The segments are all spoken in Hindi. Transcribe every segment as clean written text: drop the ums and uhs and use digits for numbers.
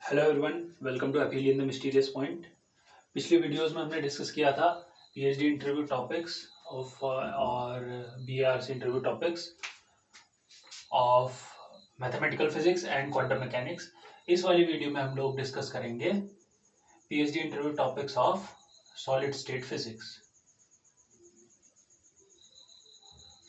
Hello everyone, welcome to appeal in the mysterious point. पिछली वीडियोस में हमने डिस्कस किया था पीएचडी इंटरव्यू टॉपिक्स ऑफ और BRC interview topics of mathematical physics and quantum mechanics. इस वाली वीडियो में हम लोग डिस्कस करेंगे PhD interview topics of solid state physics.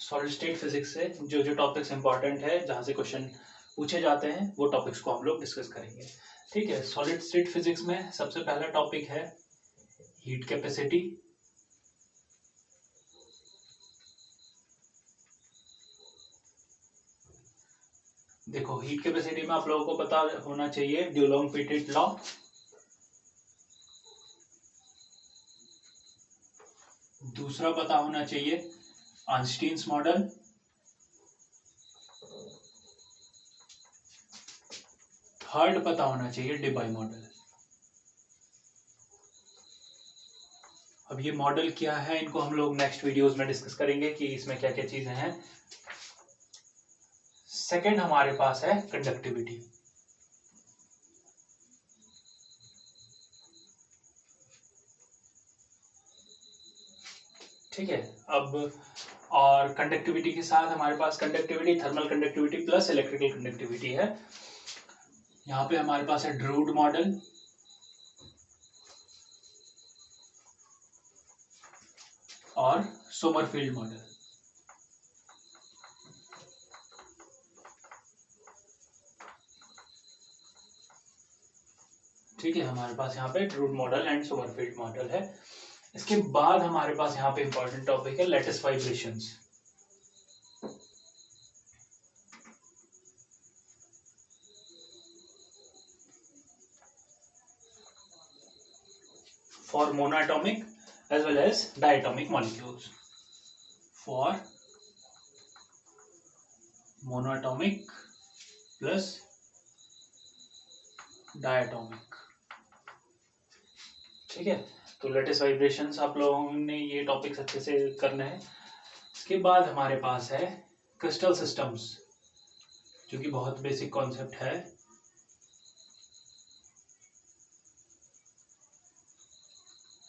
Solid state physics से जो जो टॉपिक्स इंपॉर्टेंट है, जहाँ से क्वेश्चन पूछे जाते हैं, वो टॉपिक्स को हम लोग डिस्कस करेंगे। ठीक है, सॉलिड स्टेट फिजिक्स में सबसे पहला टॉपिक है हीट कैपेसिटी। देखो, हीट कैपेसिटी में आप लोगों को पता होना चाहिए डुलोंग-पेटिट लॉ। दूसरा पता होना चाहिए आइंस्टीन्स मॉडल। थर्ड पता होना चाहिए डेबाय मॉडल। अब ये मॉडल क्या है, इनको हम लोग नेक्स्ट वीडियोस में डिस्कस करेंगे कि इसमें क्या क्या चीजें हैं। सेकंड हमारे पास है कंडक्टिविटी। ठीक है, अब और कंडक्टिविटी के साथ हमारे पास conductivity, thermal conductivity plus electrical conductivity है। यहाँ पे हमारे पास है ड्रूड मॉडल और सोमरफील्ड मॉडल। ठीक है, हमारे पास यहाँ पे Drude model and Sommerfeld model है। इसके बाद हमारे पास यहाँ पे इंपॉर्टेंट टॉपिक है lattice vibrations. For monoatomic as well as diatomic molecules. For monoatomic plus diatomic. ठीक है, तो लेटेस्ट वाइब्रेशंस आप लोगों ने ये टॉपिक्स अच्छे से करने हैं। इसके बाद हमारे पास है क्रिस्टल सिस्टम्स, जो कि बहुत बेसिक कॉन्सेप्ट है।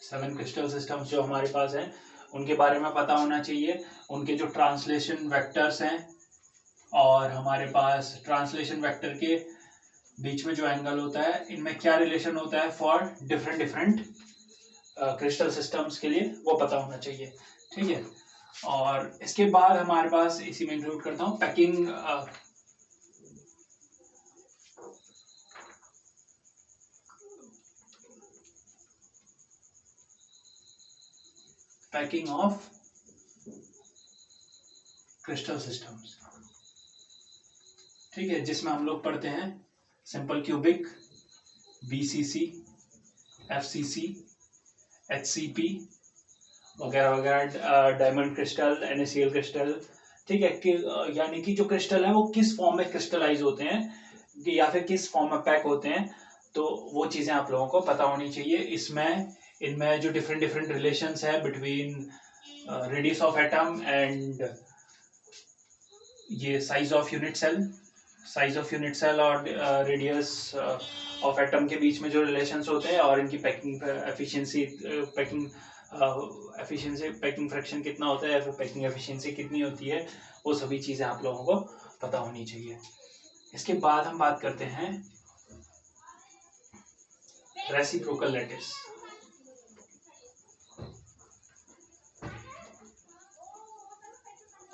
सेवन क्रिस्टल सिस्टम्स जो हमारे पास हैं, उनके बारे में पता होना चाहिए, उनके जो ट्रांसलेशन वेक्टर्स हैं, और हमारे पास ट्रांसलेशन वेक्टर के बीच में जो एंगल होता है, इनमें क्या रिलेशन होता है for different different crystal systems के लिए, वो पता होना चाहिए। ठीक है, और इसके बाद हमारे पास इसी में इंक्लूड करता हूँ पैकिंग ऑफ क्रिस्टल सिस्टम्स। ठीक है, जिसमें हम लोग पढ़ते हैं simple cubic, BCC, FCC, HCP वगैरह वगैरह, डायमंड क्रिस्टल, NaCl क्रिस्टल। ठीक है, कि यानी कि जो क्रिस्टल है वो किस फॉर्म में क्रिस्टलाइज होते हैं या फिर किस फॉर्म में पैक होते हैं, तो वो चीजें आप लोगों को पता होनी चाहिए। इसमें इनमें जो डिफरेंट डिफरेंट रिलेशंस है between radius of atom and ये साइज ऑफ यूनिट सेल और रेडियस ऑफ एटम के बीच में जो रिलेशंस होते हैं, और इनकी पैकिंग एफिशिएंसी, पैकिंग फ्रैक्शन कितना होता है या फिर पैकिंग एफिशिएंसी कितनी होती है, वो सभी चीजें आप लोगों को पता होनी चाहिए। इसके बाद हम बात करते हैं रेसिप्रोकल लैटिस।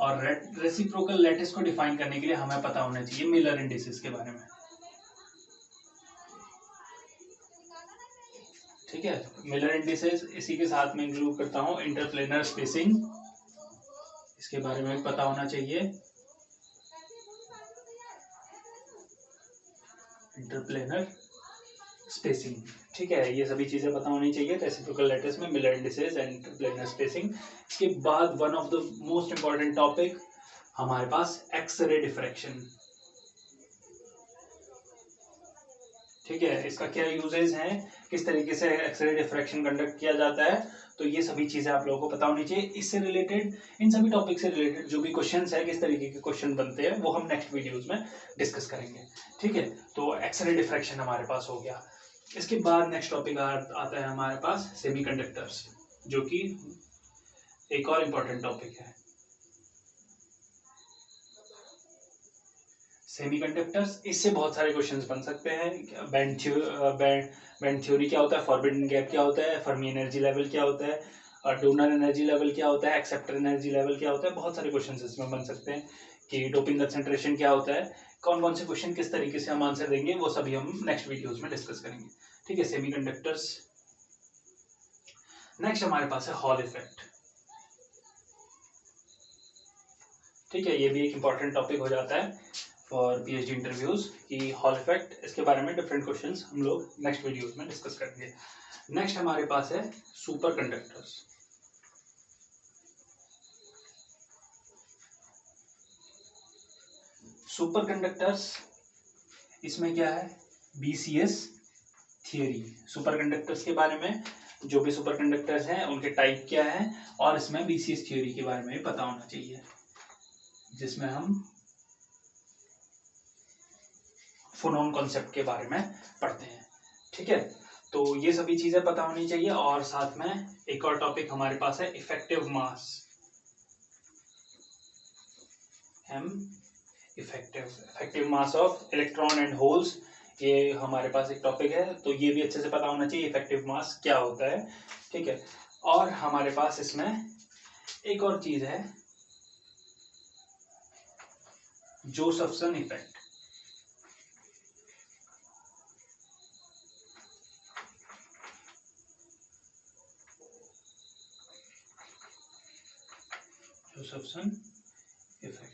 और रेसिप्रोकल लैटिस को डिफाइन करने के लिए हमें पता होना चाहिए मिलर इंडिसेस के बारे में। ठीक है, मिलर इंडिसेस, इसी के साथ में इंक्लूड करता हूं इंटरप्लेनर स्पेसिंग, इसके बारे में पता होना चाहिए। इंटरप्लेनर स्पेसिंग, ठीक है, ये सभी चीजें पता होनी चाहिए रेसिप्रोकल लैटिस में, Miller indices and interplanar spacing. इसके बाद one of the most important topic हमारे पास एक्सरे डिफ्रैक्शन। ठीक है, इसका क्या यूजेज है, किस तरीके से एक्सरे डिफ्रैक्शन कंडक्ट किया जाता है, तो ये सभी चीजें आप लोगों को पता होनी चाहिए। इससे रिलेटेड, इन सभी टॉपिक से रिलेटेड जो भी क्वेश्चंस है, किस तरीके के क्वेश्चन बनते हैं, वो हम नेक्स्ट वीडियोस में डिस्कस करेंगे। ठीक है, तो एक्सरे डिफ्रैक्शन हमारे पास हो गया। इसके बाद नेक्स्ट टॉपिक आता है हमारे पास सेमीकंडक्टर्स, जो कि एक और इम्पोर्टेंट टॉपिक है। सेमीकंडक्टर्स, इससे बहुत सारे क्वेश्चंस बन सकते हैं। बैंड थ्योरी क्या होता है, फॉरबिडन गैप क्या होता है, फर्मी एनर्जी लेवल क्या होता है, और डोनर एनर्जी लेवल क्या होता है, एक्सेप्टर एनर्जी लेवल क्या होता है, बहुत सारे क्वेश्चंस इसमें बन सकते हैं कि डोपिंग कंसंट्रेशन क्या होता है, कौन कौन से क्वेश्चन किस तरीके से हम आंसर देंगे, वो सभी हम नेक्स्ट वीडियोज में डिस्कस करेंगे। ठीक है, सेमीकंडक्टर्स। नेक्स्ट हमारे पास है हॉल इफेक्ट। ठीक है, ये भी एक इंपॉर्टेंट टॉपिक हो जाता है फॉर पीएचडी इंटरव्यूज की हॉल इफेक्ट। इसके बारे में डिफरेंट क्वेश्चंस हम लोग नेक्स्ट वीडियोस में डिस्कस करेंगे। नेक्स्ट हमारे पास है सुपर कंडक्टर्स। सुपर कंडक्टर्स, इसमें क्या है, बीसीएस थियरी। सुपर कंडक्टर्स के बारे में, जो भी सुपर कंडक्टर्स हैं उनके टाइप क्या है, और इसमें बीसीएस थियरी के बारे में भी पता होना चाहिए, जिसमें हम फोनोन कॉन्सेप्ट के बारे में पढ़ते हैं। ठीक है, तो ये सभी चीजें पता होनी चाहिए। और साथ में एक और टॉपिक हमारे पास है effective mass. Effective mass of electron and holes, ये हमारे पास एक टॉपिक है, तो ये भी अच्छे से पता होना चाहिए इफेक्टिव मास क्या होता है। ठीक है, और हमारे पास इसमें एक और चीज है, जोसेफसन इफेक्ट। जोसेफसन इफेक्ट,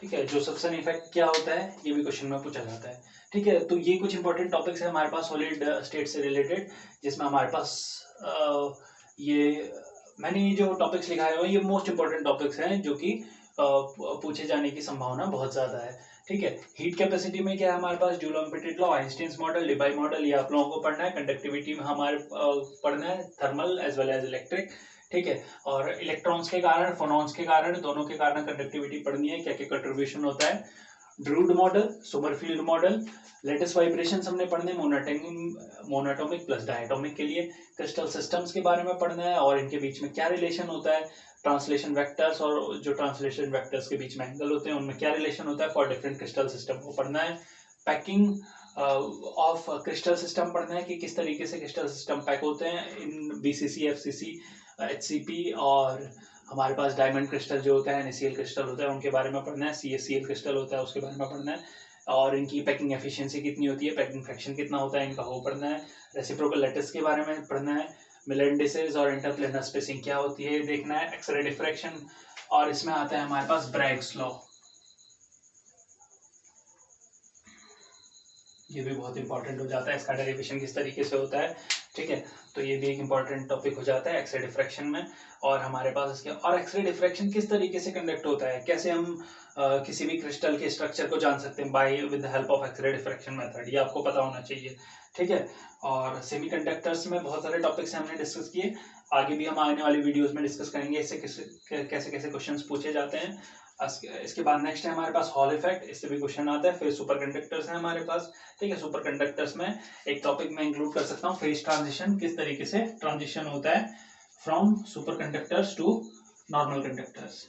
ठीक है, जोसेफसन इफेक्ट क्या होता है, ये भी क्वेश्चन में पूछा जाता है। ठीक है, तो ये कुछ इंपॉर्टेंट टॉपिक्स है हमारे पास सॉलिड स्टेट से रिलेटेड, जिसमें हमारे पास ये मैंने ये जो टॉपिक्स लिखाए हुए हैं, ये मोस्ट इंपॉर्टेंट टॉपिक्स हैं जो कि पूछे जाने की संभावना बहुत ज्यादा है। ठीक है, हीट कैपेसिटी में क्या है हमारे पास, Dulong Petit law, Einstein's model, Debye model, ये आप लोगों को पढ़ना है। कंडक्टिविटी में हमारे पढ़ना है thermal as well as electric. ठीक है, और इलेक्ट्रॉन्स के कारण, फोनॉन्स के कारण, दोनों के कारण कंडक्टिविटी पढ़नी है, क्या क्या कंट्रीब्यूशन होता है। Drude model, Sommerfeld model, lattice vibrations हमने पढ़ने, मोनोटॉमिक प्लस डायटोमिक के लिए। क्रिस्टल सिस्टम्स के बारे में पढ़ना है और इनके बीच में क्या रिलेशन होता है। ट्रांसलेशन वेक्टर्स, और जो ट्रांसलेशन वेक्टर्स के बीच में एंगल होते हैं उनमें क्या रिलेशन होता है फॉर डिफरेंट क्रिस्टल सिस्टम को पढ़ना है। पैकिंग ऑफ क्रिस्टल सिस्टम पढ़ना है कि किस तरीके से क्रिस्टल सिस्टम पैक होते हैं इन बीसीसी, एफसीसी, एचसीपी, और हमारे पास डायमंड क्रिस्टल जो होता है, NaCl क्रिस्टल होता है, उनके बारे में पढ़ना है। CaCl क्रिस्टल होता है, उसके बारे में पढ़ना है, और इनकी पैकिंग एफिशिएंसी कितनी होती है, पैकिंग फ्रैक्शन कितना होता है इनका, वो पढ़ना है। रेसिप्रोकल लैटिस के बारे में पढ़ना है। मिलर इंडिसेस और इंटरप्लेनर स्पेसिंग क्या होती है देखना है। एक्सरे डिफ्रैक्शन, और इसमें आता है हमारे पास ब्रैग्स लॉ, ये भी बहुत इंपॉर्टेंट हो जाता है, इसका डेरिवेशन किस तरीके से होता है। ठीक है, तो ये भी एक इंपॉर्टेंट टॉपिक हो जाता है एक्सरे डिफ्रैक्शन में। और हमारे पास इसके, और एक्सरे डिफ्रैक्शन किस तरीके से कंडक्ट होता है, कैसे हम किसी भी क्रिस्टल के स्ट्रक्चर को जान सकते हैं by with the help of X-ray diffraction method, ये आपको पता होना चाहिए। ठीक है, और सेमीकंडक्टर्स में बहुत सारे टॉपिक्स हमने डिस्कस किए, आगे भी हम आने वाली वीडियोस में डिस्कस करेंगे इससे कैसे कैसे क्वेश्चंस पूछे जाते हैं। इसके बाद नेक्स्ट है हमारे पास हॉल इफेक्ट, इससे भी क्वेश्चन आता है। फिर सुपर कंडक्टर्स है हमारे पास। ठीक है, सुपर कंडक्टर्स में एक टॉपिक मैं इंक्लूड कर सकता हूँ, फेज ट्रांजिशन, किस तरीके से ट्रांजिशन होता है from superconductors to normal conductors.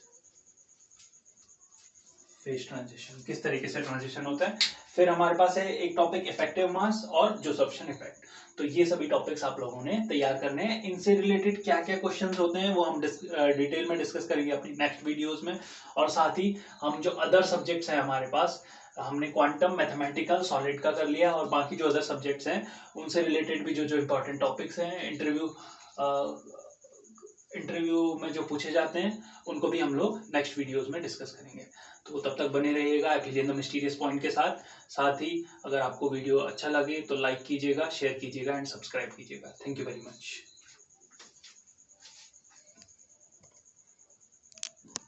Phase transition, किस तरीके से ट्रांजिशन होता है। फिर हमारे पास है एक टॉपिक इफेक्टिव मास और जोसेफसन इफेक्ट। तो ये सभी टॉपिक्स आप लोगों ने तैयार करने हैं। इनसे रिलेटेड क्या क्या क्वेश्चंस होते हैं वो हम डिटेल में डिस्कस करेंगे अपनी नेक्स्ट वीडियोस में। और साथ ही हम जो अदर सब्जेक्ट्स हैं हमारे पास, हमने क्वांटम, मैथमेटिकल, सॉलिड का कर लिया, और बाकी जो अदर सब्जेक्ट्स हैं उनसे रिलेटेड भी जो जो इंपॉर्टेंट टॉपिक्स हैं इंटरव्यू में जो पूछे जाते हैं उनको भी हम लोग नेक्स्ट वीडियोस में डिस्कस करेंगे। तो तब तक बने रहिएगा एपिलियन द मिस्टीरियस पॉइंट के साथ। साथ ही अगर आपको वीडियो अच्छा लगे तो लाइक कीजिएगा, शेयर कीजिएगा एंड सब्सक्राइब कीजिएगा। Thank you very much.